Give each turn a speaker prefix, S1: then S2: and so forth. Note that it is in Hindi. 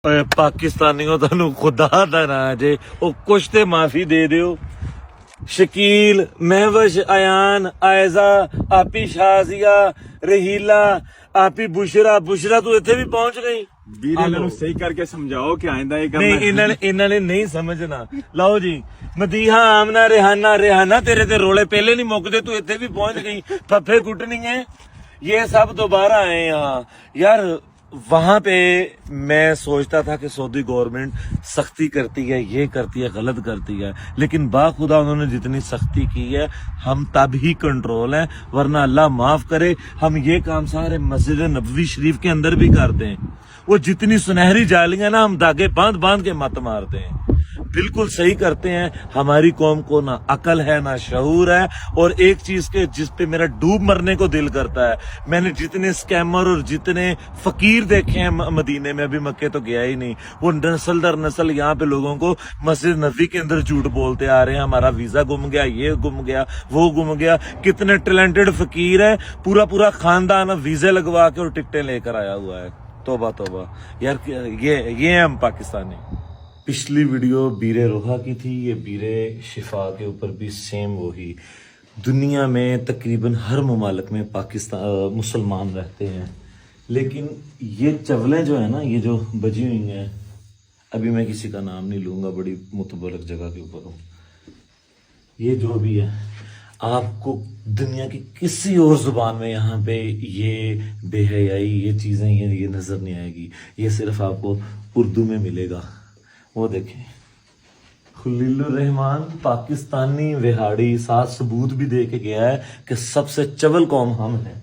S1: पाकिस्तानियों तुहानू खुदा दा ना जे ओ कुछ ते माफी दे दियो। शकील, महवश, अयान, आयजा, आपी शाजिया, रहीला, आपी बुशरा तू इत्थे भी पहुंच गई।
S2: ਵੀਰੇ सही करके समझाओ कि आइंदा ये करना
S1: नहीं इन्होंने नहीं समझना। लो जी, मदीहा, आमना, रेहाना तेरे ते रोले पहले नहीं मुकदे, तू इत्थे भी पहुंच गई। फफे कुटनी है, ये सब दोबारा आए यहाँ यार। वहां पे मैं सोचता था कि सऊदी गवर्नमेंट सख्ती करती है, ये करती है, गलत करती है, लेकिन बाखुदा उन्होंने जितनी सख्ती की है हम तब ही कंट्रोल है, वरना अल्लाह माफ करे हम ये काम सारे मस्जिद नबवी शरीफ के अंदर भी करते हैं। वो जितनी सुनहरी जालियां ना हम धागे बांध के मत मारते हैं, बिल्कुल सही करते हैं। हमारी कौम को ना अकल है ना शऊर है। और एक चीज के जिस पे मेरा डूब मरने को दिल करता है, मैंने जितने स्कैमर और जितने फकीर देखे हैं मदीने में, अभी मक्के तो गया ही नहीं, वो नस्ल दर नस्ल यहाँ पे लोगों को मस्जिद नबी के अंदर झूठ बोलते आ रहे हैं, हमारा वीजा गुम गया, ये गुम गया, वो गुम गया। कितने टैलेंटेड फकीर है, पूरा खानदान वीजे लगवा के और टिकटें लेकर आया हुआ है। तौबा यार, ये हम पाकिस्तानी। पिछली वीडियो बीरे रोहा की थी, ये बीरे शिफा के ऊपर भी सेम वही। दुनिया में तकरीबन हर मुमालिक में पाकिस्तान मुसलमान रहते हैं, लेकिन ये चवलें जो है ना, ये जो बजी हुई हैं, अभी मैं किसी का नाम नहीं लूंगा, बड़ी मुतबरक जगह के ऊपर हूँ, ये जो भी है, आपको दुनिया की किसी और जुबान में यहाँ पे ये बेहयाई, ये चीजें ये नजर नहीं आएगी। ये सिर्फ आपको उर्दू में मिलेगा। वो देखें, खलीलुर रहमान पाकिस्तानी विहाड़ी साथ सबूत भी दे के गया है कि सबसे चवल कौम हम हैं।